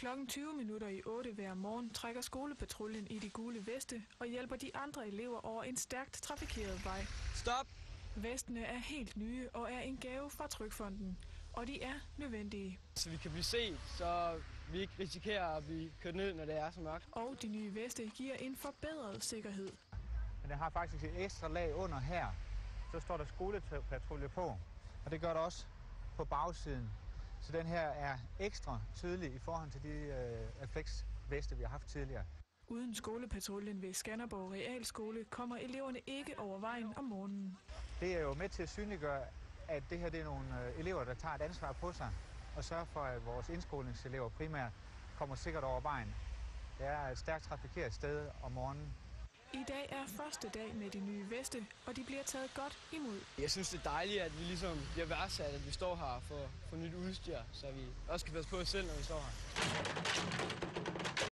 Klokken 7:20 hver morgen trækker skolepatruljen i de gule veste og hjælper de andre elever over en stærkt trafikeret vej. Stop! Vestene er helt nye og er en gave fra Trygfonden, og de er nødvendige. Så vi kan blive set, så vi ikke risikerer at blive kørt ned, når det er så mørkt. Og de nye veste giver en forbedret sikkerhed. Men den har faktisk et ekstra lag under her. Så står der skolepatrulje på, og det gør der også på bagsiden. Så den her er ekstra tydelig i forhold til de refleksveste, vi har haft tidligere. Uden skolepatruljen ved Skanderborg Realskole kommer eleverne ikke over vejen om morgenen. Det er jo med til at synliggøre, at det her det er nogle elever, der tager et ansvar på sig og sørger for, at vores indskolingselever primært kommer sikkert over vejen. Det er et stærkt trafikeret sted om morgenen. I dag er første dag med de nye veste, og de bliver taget godt imod. Jeg synes, det er dejligt, at vi ligesom bliver værdsat, at vi står her for nyt udstyr, så vi også kan passe på os selv, når vi står her.